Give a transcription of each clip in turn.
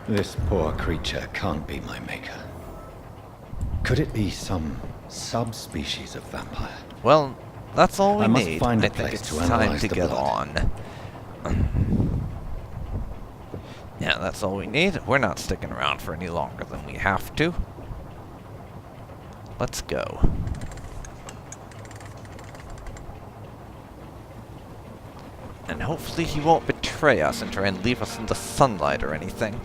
This poor creature can't be my maker. Could it be some subspecies of vampire? Well, that's all we I must need. find a I think place it's to time analyze to the get blood. on. Yeah, that's all we need. We're not sticking around for any longer than we have to. Let's go. And hopefully he won't betray us and try and leave us in the sunlight or anything.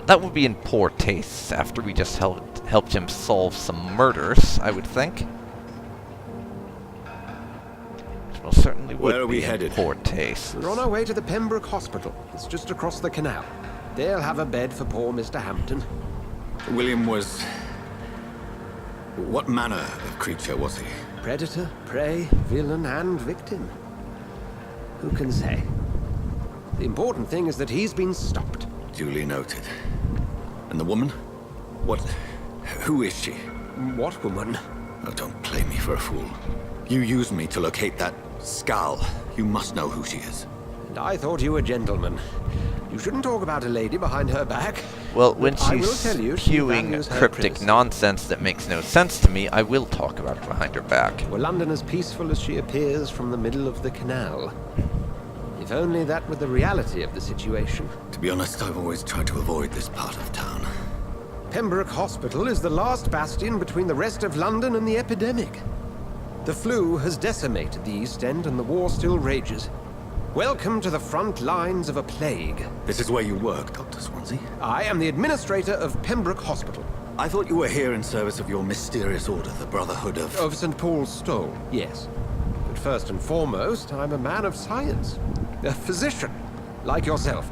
That would be in poor taste after we just helped him solve some murders, I would think. Which most certainly would Where are we be in headed? poor taste. We're on our way to the Pembroke Hospital. It's just across the canal. They'll have a bed for poor Mr. Hampton. William was... What manner of creature was he? Predator, prey, villain, and victim. Who can say? The important thing is that he's been stopped. Duly noted. And the woman? What... Who is she? What woman? Oh, don't play me for a fool. You used me to locate that skull. You must know who she is. And I thought you a gentleman. You shouldn't talk about a lady behind her back. Well, when I will she's tell you, she spewing values her cryptic privacy. nonsense that makes no sense to me, I will talk about it behind her back. Were London as peaceful as she appears from the middle of the canal? If only that were the reality of the situation. To be honest, I've always tried to avoid this part of town. Pembroke Hospital is the last bastion between the rest of London and the epidemic. The flu has decimated the East End and the war still rages. Welcome to the front lines of a plague. This is where you work, Dr. Swansea? I am the administrator of Pembroke Hospital. I thought you were here in service of your mysterious order, the Brotherhood of... Of St. Paul's Stole, yes. But first and foremost, I'm a man of science. A physician, like yourself,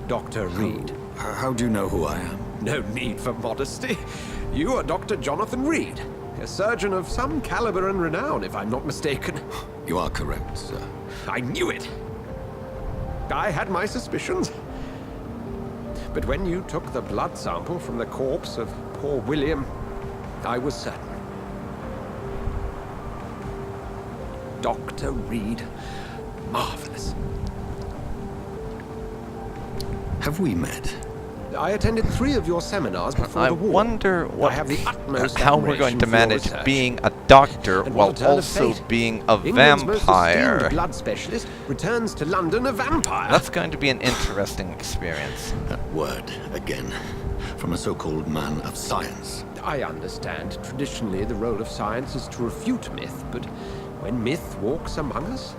Dr. Reid. How do you know who I am? No need for modesty. You are Dr. Jonathan Reid, a surgeon of some caliber and renown, if I'm not mistaken. You are correct, sir. I knew it! I had my suspicions. But when you took the blood sample from the corpse of poor William, I was certain. Dr. Reid, marvelous. Have we met? I attended 3 of your seminars before I the war. wonder I have the utmost how we're going to admiration for your manage research. being a doctor And while what a turn of also fate. being a England's most vampire. esteemed blood specialist returns to London a vampire. That's going to be an interesting experience. That word, again. From a so-called man of science. I understand. Traditionally, the role of science is to refute myth, but when myth walks among us,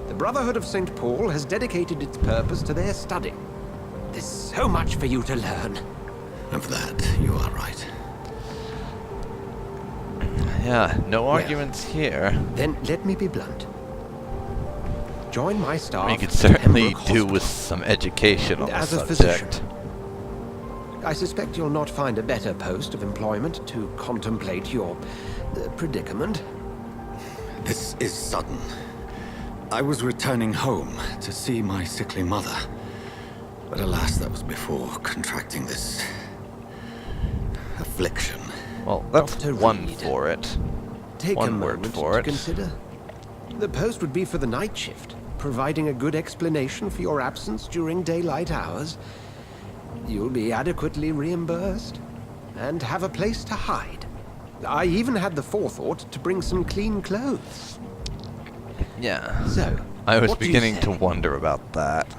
the Brotherhood of St. Paul has dedicated its purpose to their study. There's so much for you to learn. Of that, you are right. Yeah, no arguments here. Then let me be blunt. Join my staff. We could at certainly Pembroke do with Hospital. some education on the As a subject. physician, I suspect you'll not find a better post of employment to contemplate your predicament. This is sudden. I was returning home to see my sickly mother. But alas, that was before contracting this... affliction. Well, that's Dr. one Reid. for it. Take One a word moment for to it. consider. The post would be for the night shift, providing a good explanation for your absence during daylight hours. You'll be adequately reimbursed and have a place to hide. I even had the forethought to bring some clean clothes. Yeah. So, I was what do you beginning say? to wonder about that.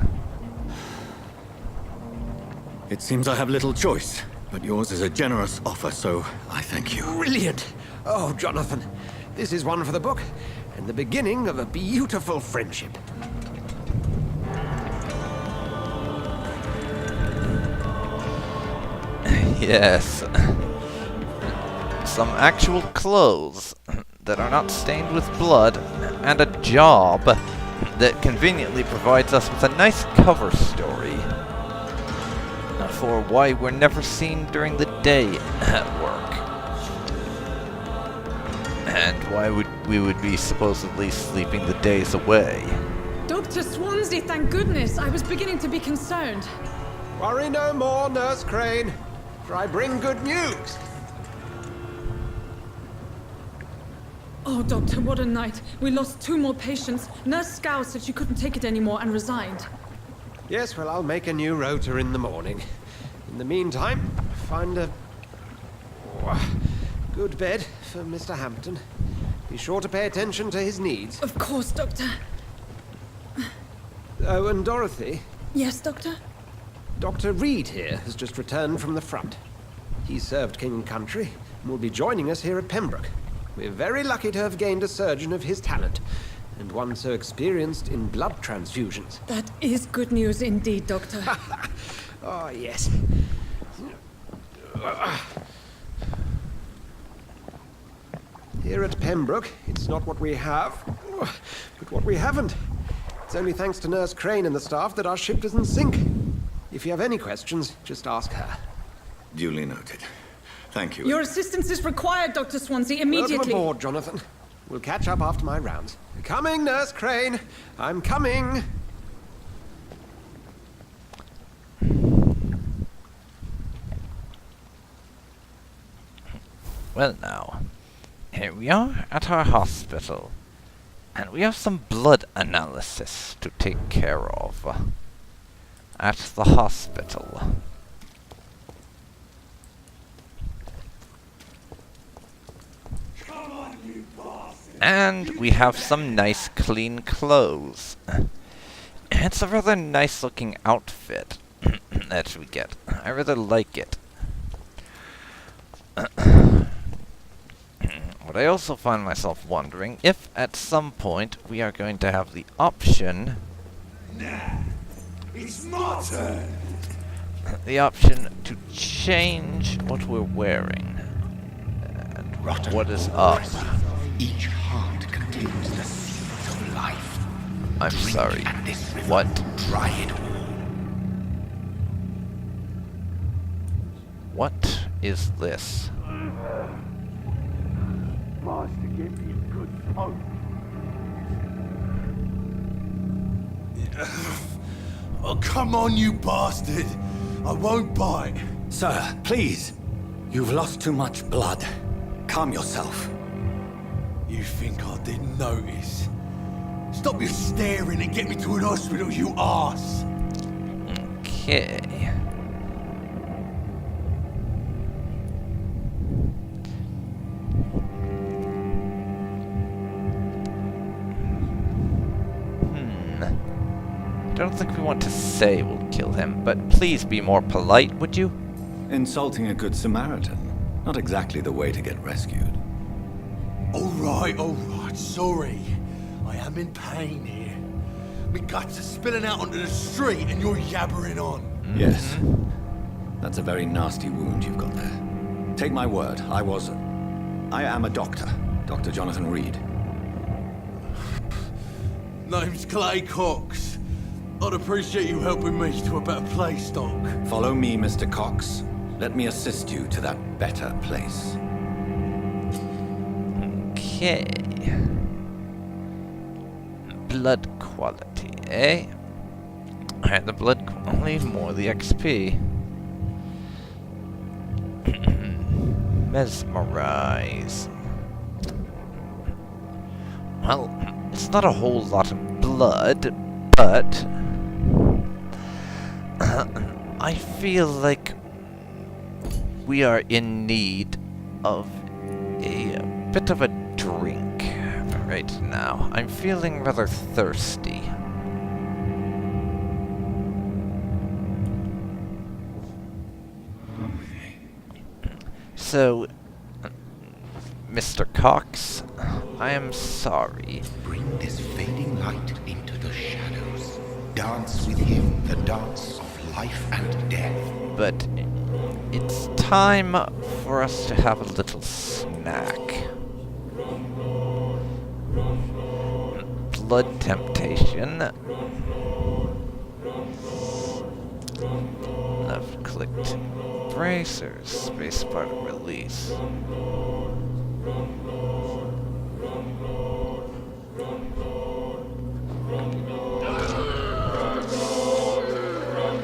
It seems I have little choice, but yours is a generous offer, so I thank you. Brilliant! Oh, Jonathan, this is one for the book, and the beginning of a beautiful friendship. Yes. Some actual clothes that are not stained with blood, and a job that conveniently provides us with a nice cover story for why we're never seen during the day at work. And why we would be supposedly sleeping the days away. Dr. Swansea, thank goodness. I was beginning to be concerned. Worry no more, Nurse Crane, for I bring good news. Oh, Doctor, what a night. We lost 2 more patients. Nurse Scow said she couldn't take it anymore and resigned. Yes, well, I'll make a new rota in the morning. In the meantime, find a good bed for Mr. Hampton. Be sure to pay attention to his needs. Of course, Doctor. Oh, and Dorothy, Yes, Doctor? Dr. Reid here has just returned from the front. He served King and Country and will be joining us here at Pembroke. We're very lucky to have gained a surgeon of his talent, and one so experienced in blood transfusions. That is good news indeed, Doctor. Oh, yes. Here at Pembroke, it's not what we have, but what we haven't. It's only thanks to Nurse Crane and the staff that our ship doesn't sink. If you have any questions, just ask her. Duly noted. Thank you. Your assistance is required, Dr. Swansea, immediately. Welcome aboard, Jonathan. We'll catch up after my rounds. Coming, Nurse Crane. I'm coming. Well now, here we are at our hospital, and we have some blood analysis to take care of. At the hospital. And we have some nice clean clothes. It's a rather nice looking outfit that we get. I rather like it. But I also find myself wondering if at some point we are going to have the option... Nah, it's my turn. The option to change what we're wearing. And Rotten what is up. Each heart contains the seeds of life. I'm Drink sorry. at this river What? to dry it all. What is this? Master, give me a good smoke. Oh, come on, you bastard. I won't bite. Sir, please. You've lost too much blood. Calm yourself. You think I didn't notice? Stop your staring and get me to an hospital, you arse. Okay. Don't think we want to say we'll kill him, but please be more polite, would you? Insulting a good Samaritan. Not exactly the way to get rescued. All right, sorry. I am in pain here. My guts are spilling out onto the street and you're yabbering on. Yes. That's a very nasty wound you've got there. Take my word, I am a doctor. Dr. Jonathan Reid. Name's Clay Cox. I'd appreciate you helping me to a better place, Doc. Follow me, Mr. Cox. Let me assist you to that better place. Okay. Blood quality, eh? Alright, the blood quality, more the XP. Mesmerize. Well, it's not a whole lot of blood, but I feel like we are in need of a bit of a drink right now. I'm feeling rather thirsty. So, Mr. Cox, I am sorry. Bring this fading light into the shadows. Dance with him the dance of life and death. But it's time for us to have a little snack. Blood temptation. Left clicked bracers, spacebar to release.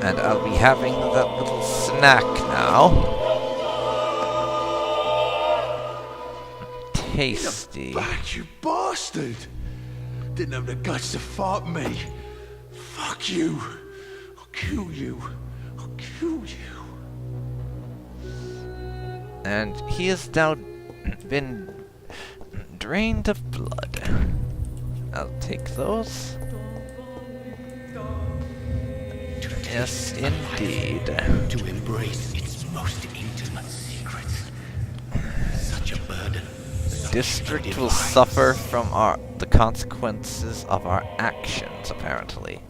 And I'll be having that little snack now. Tasty. Back, you bastard! Didn't have the guts to fight me. Fuck you. I'll kill you. I'll kill you. and he has now been drained of blood. I'll take those. Yes, indeed. To embrace its most intimate secrets. Such a burden. District will suffer from the consequences of our actions, apparently.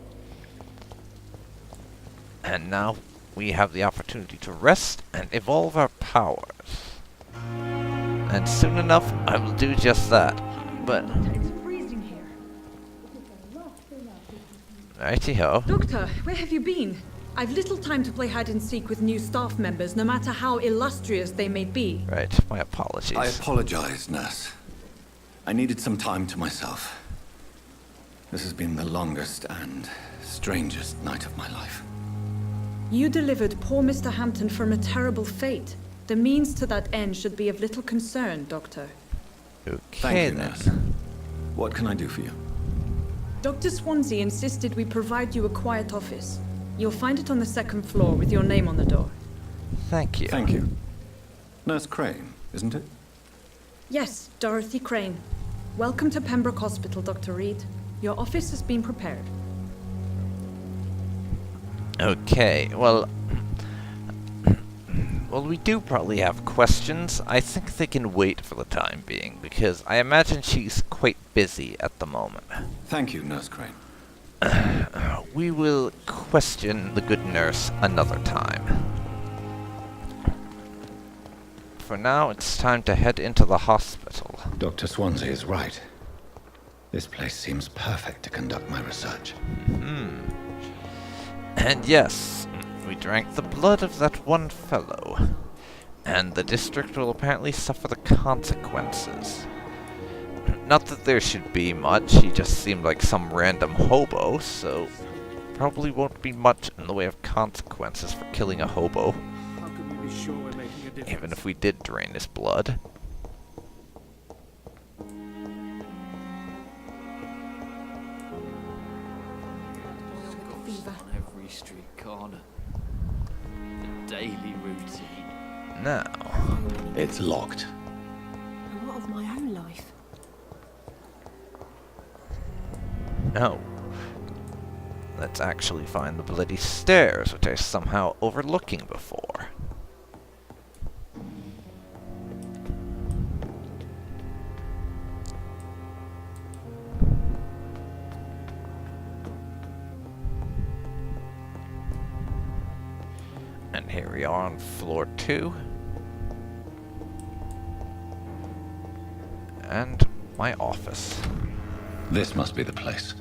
And now we have the opportunity to rest and evolve our powers. And soon enough, I will do just that. But It's freezing here. righty-ho. Doctor, where have you been? I've little time to play hide and seek with new staff members, no matter how illustrious they may be. Right, my apologies. I apologize, nurse. I needed some time to myself. This has been the longest and strangest night of my life. You delivered poor Mr. Hampton from a terrible fate. The means to that end should be of little concern, Doctor. Okay, Thank you, then. nurse. What can I do for you? Dr. Swansea insisted we provide you a quiet office. You'll find it on the second floor with your name on the door. Thank you. Thank you. Nurse Crane, isn't it? Yes, Dorothy Crane. Welcome to Pembroke Hospital, Dr. Reid. Your office has been prepared. Okay, well, we do probably have questions. I think they can wait for the time being, because I imagine she's quite busy at the moment. Thank you, Nurse Crane. We will question the good nurse another time. For now, it's time to head into the hospital. Dr. Swansea is right. This place seems perfect to conduct my research. And yes, we drank the blood of that one fellow. And the district will apparently suffer the consequences. Not that there should be much, he just seemed like some random hobo, so probably won't be much in the way of consequences for killing a hobo. How can we be sure we're making a difference? Even if we did drain his blood. Fever. On every street corner. The daily routine. Now, It's locked. And what of my own life? no. Let's actually find the bloody stairs, which I was somehow overlooking before. And here we are on floor 2. And my office. This must be the place.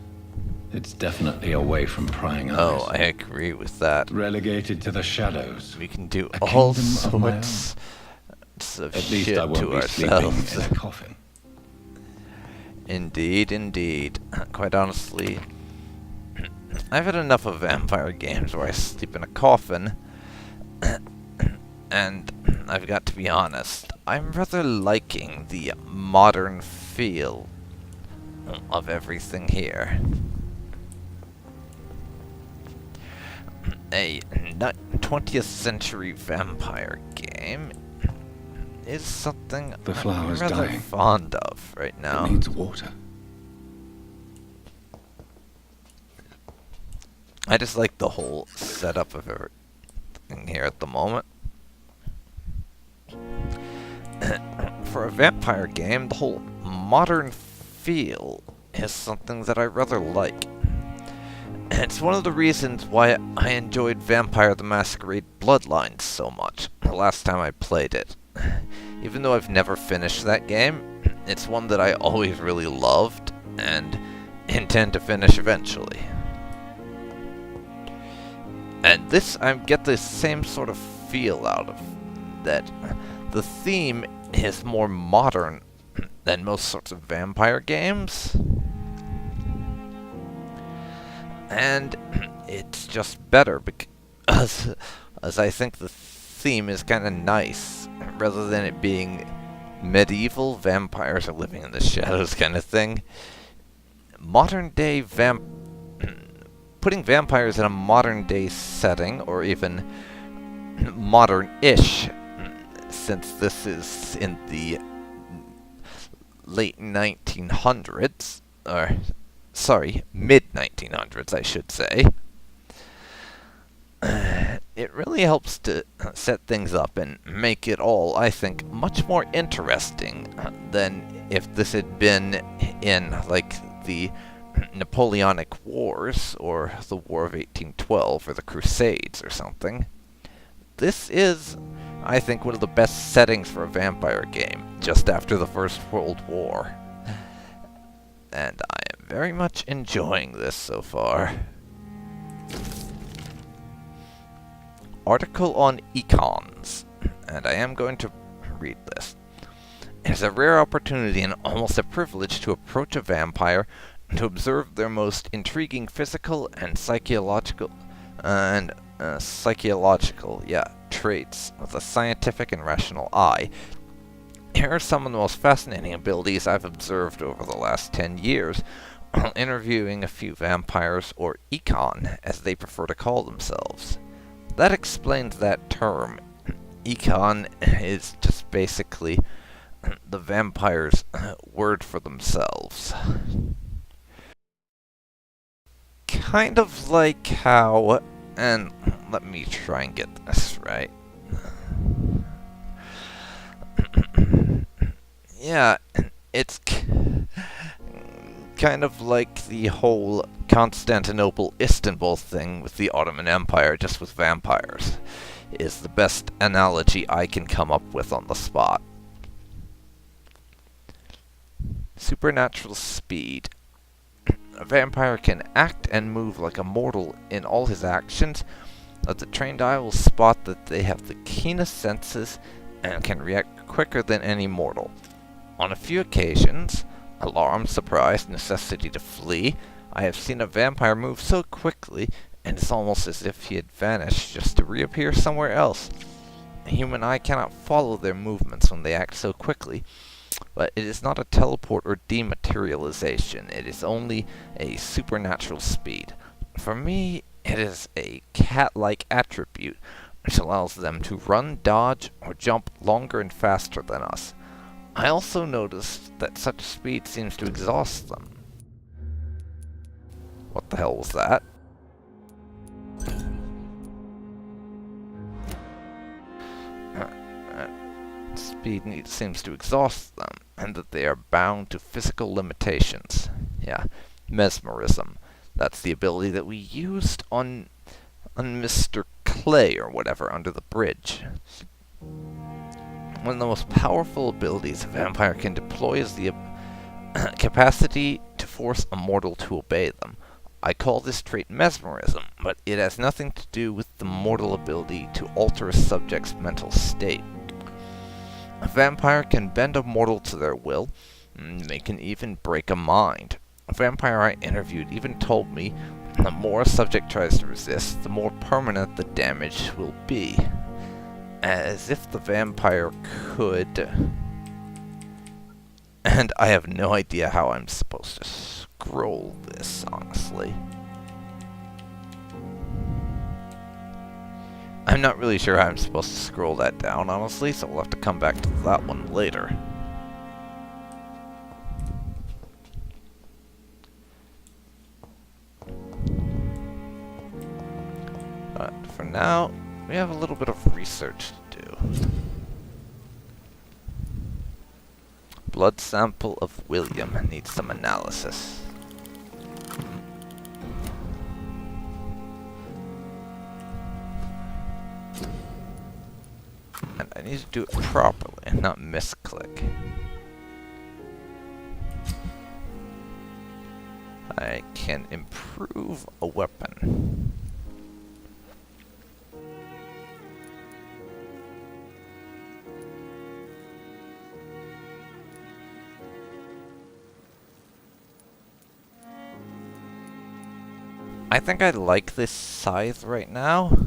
It's definitely away from prying eyes. Oh, I agree with that. Relegated to the shadows. We can do A all kingdom of my sorts of At least shit I won't to be ourselves. sleeping in a coffin. Indeed, indeed. Quite honestly, I've had enough of vampire games where I sleep in a coffin. And I've got to be honest, I'm rather liking the modern feel of everything here. A 20th century vampire game is something The flower's I'm rather dying. fond of right now. It needs water. I just like the whole setup of everything here at the moment. For a vampire game, the whole modern feel is something that I rather like. And it's one of the reasons why I enjoyed Vampire the Masquerade Bloodlines so much the last time I played it. Even though I've never finished that game, it's one that I always really loved and intend to finish eventually. And this, I get the same sort of feel out of that. The theme is more modern than most sorts of vampire games. And it's just better because as I think the theme is kind of nice, rather than it being medieval vampires are living in the shadows kind of thing. Modern day putting vampires in a modern day setting, or even modern-ish since this is in the late 1900s, or sorry, mid-1900s, I should say, it really helps to set things up and make it all, I think, much more interesting than if this had been in, like, the Napoleonic Wars, or the War of 1812, or the Crusades, or something. This is, I think, one of the best settings for a vampire game, just after the First World War. And I am very much enjoying this so far. Article on econs, and I am going to read this. It is a rare opportunity and almost a privilege to approach a vampire and to observe their most intriguing physical and psychological traits with a scientific and rational eye. Here are some of the most fascinating abilities I've observed over the last 10 years while interviewing a few vampires, or econ, as they prefer to call themselves. That explains that term. Econ is just basically the vampire's word for themselves. Kind of like how, and let me try and get this right. Yeah, it's kind of like the whole Constantinople-Istanbul thing with the Ottoman Empire, just with vampires, is the best analogy I can come up with on the spot. Supernatural speed. A vampire can act and move like a mortal in all his actions, but the trained eye will spot that they have the keenest senses and can react quicker than any mortal. On a few occasions, alarm, surprise, necessity to flee, I have seen a vampire move so quickly, and it's almost as if he had vanished just to reappear somewhere else. A human eye cannot follow their movements when they act so quickly, but it is not a teleport or dematerialization, it is only a supernatural speed. For me, it is a cat-like attribute, which allows them to run, dodge, or jump longer and faster than us. I also noticed that such speed seems to exhaust them. What the hell was that? Speed seems to exhaust them, and that they are bound to physical limitations. Yeah, mesmerism. That's the ability that we used on Mr. Clay or whatever under the bridge. One of the most powerful abilities a vampire can deploy is the capacity to force a mortal to obey them. I call this trait mesmerism, but it has nothing to do with the mortal ability to alter a subject's mental state. A vampire can bend a mortal to their will, and they can even break a mind. A vampire I interviewed even told me the more a subject tries to resist, the more permanent the damage will be. As if the vampire could... And I have no idea how I'm supposed to scroll this, honestly. I'm not really sure how I'm supposed to scroll that down, honestly, so we'll have to come back to that one later. But for now, we have a little bit of research to do. Blood sample of William needs some analysis. And I need to do it properly and not misclick. I can improve a weapon. I think I like this scythe right now.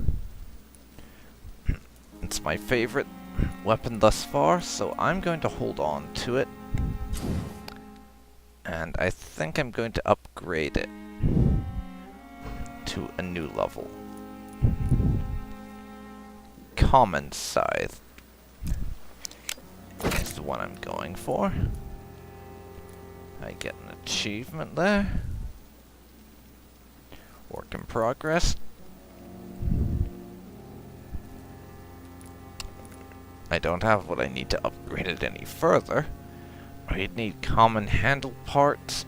It's my favorite weapon thus far, so I'm going to hold on to it. And I think I'm going to upgrade it to a new level. Common scythe. the one I'm going for. I get an achievement there. Work in progress. I don't have what I need to upgrade it any further. I'd need common handle parts,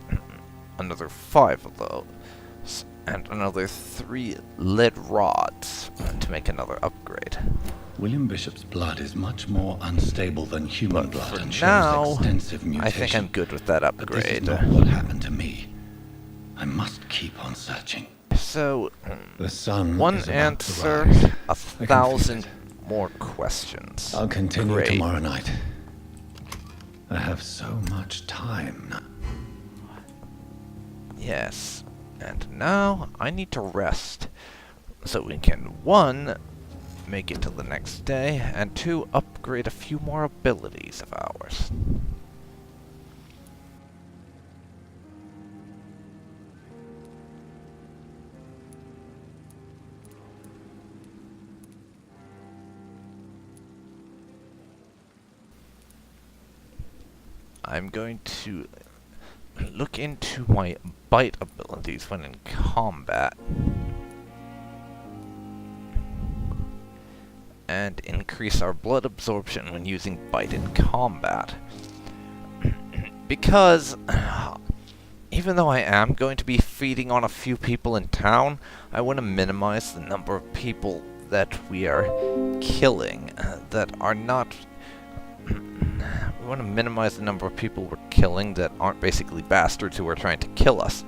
another 5 of those, and another 3 lead rods to make another upgrade. William Bishop's blood is much more unstable than human blood and now, shows extensive mutation. I think I'm good with that But this is upgrade. not what happened to me. I must keep on searching. So, The sun one is about answer, to rise. 1,000 more questions. I'll continue Great. tomorrow night. I have so much time now. Yes, and now I need to rest, so we can 1, make it to the next day, and 2, upgrade a few more abilities of ours. I'm going to look into my bite abilities when in combat. And increase our blood absorption when using bite in combat. Because, even though I am going to be feeding on a few people in town, I want to minimize the number of people that we are killing that are not... We want to minimize the number of people we're killing that aren't basically bastards who are trying to kill us.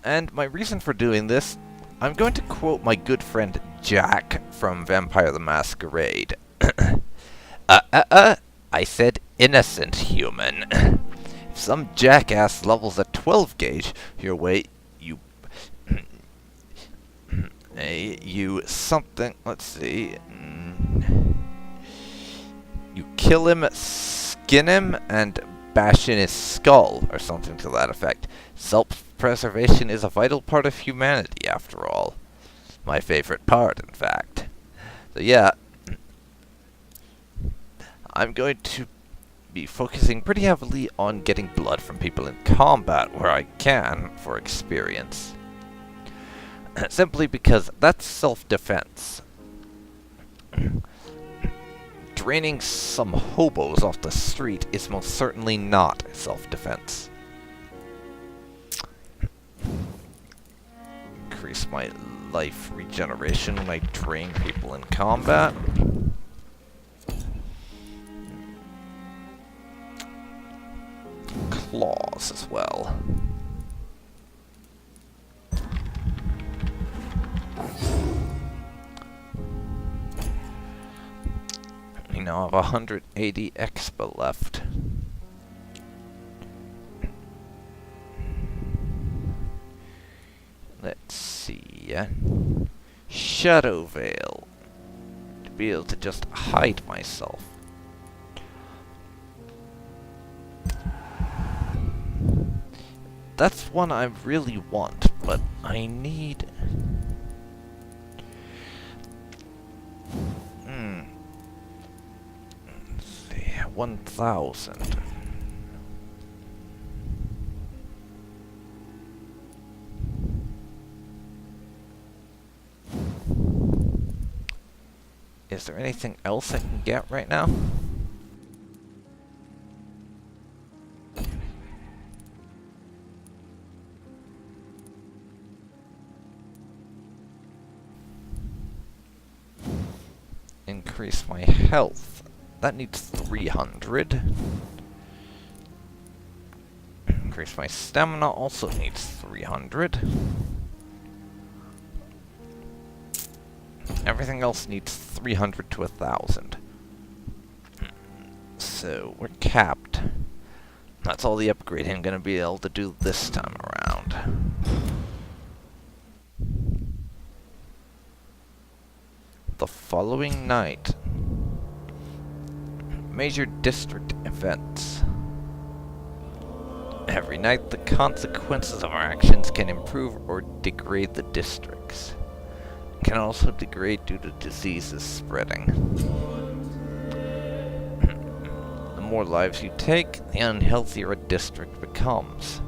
And my reason for doing this, I'm going to quote my good friend Jack from Vampire the Masquerade. I said innocent human. If some jackass levels a 12 gauge your way, let's see. You kill him, skin him, and bash in his skull, or something to that effect. Self-preservation is a vital part of humanity, after all. My favorite part, in fact. So yeah, I'm going to be focusing pretty heavily on getting blood from people in combat where I can, for experience. Simply because that's self-defense. Draining some hobos off the street is most certainly not self-defense. Increase my life regeneration when I drain people in combat. Claws as well. We now have 180 expa left. Let's see. Shadow Veil. To be able to just hide myself. That's one I really want, but I need... Let's see, 1,000. Is there anything else I can get right now? Increase my health. That needs 300. Increase my stamina also needs 300. Everything else needs 300 to 1,000. So, we're capped. That's all the upgrading I'm going to be able to do this time around. The following night. Major district events. Every night, the consequences of our actions can improve or degrade the districts. can also degrade due to diseases spreading. The more lives you take, the unhealthier a district becomes.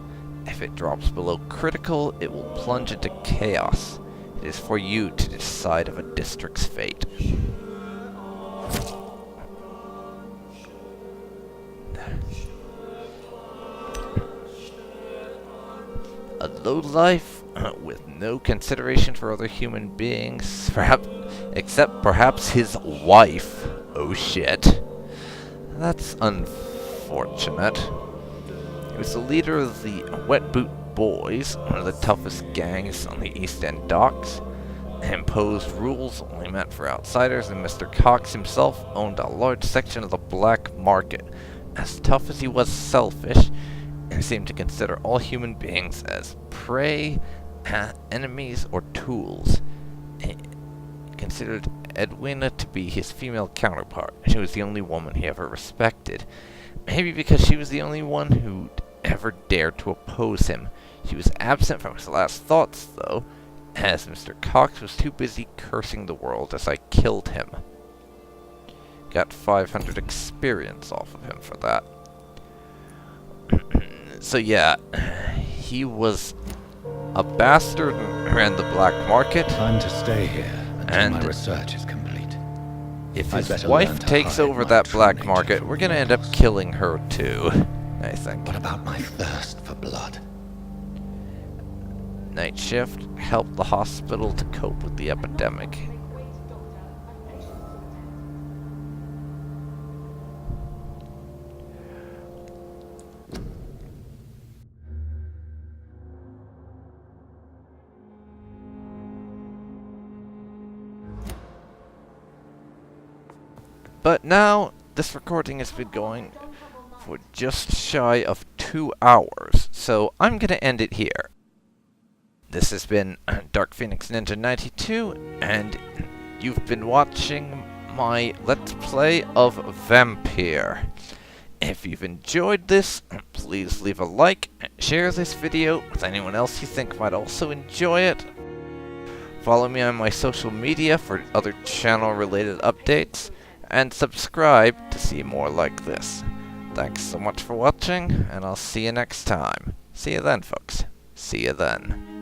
If it drops below critical, it will plunge into chaos. It is for you to decide of a district's fate. A lowlife with no consideration for other human beings, except perhaps his wife. Oh shit. That's unfortunate. He was the leader of the Wet Boot Boys, one of the toughest gangs on the East End docks. Imposed rules only meant for outsiders, and Mr. Cox himself owned a large section of the black market. As tough as he was selfish, he seemed to consider all human beings as prey, enemies, or tools. He considered Edwina to be his female counterpart. She was the only woman he ever respected. Maybe because she was the only one who'd ever dared to oppose him. She was absent from his last thoughts, though, as Mr. Cox was too busy cursing the world as I killed him. Got 500 experience off of him for that. So yeah, he was a bastard and ran the black market. Time to stay here until And my research is complete. If I'd his better wife learn to takes hide over my that true black nature market, from we're gonna end up else. killing her too, I think. What about my thirst for blood? Night shift helped the hospital to cope with the epidemic. But now, this recording has been going for just shy of 2 hours, so I'm gonna end it here. This has been DarkPhoenix Ninja 92, and you've been watching my Let's Play of Vampyr. If you've enjoyed this, please leave a like, share this video with anyone else you think might also enjoy it. Follow me on my social media for other channel-related updates, and subscribe to see more like this. Thanks so much for watching, and I'll see you next time. See you then, folks. See you then.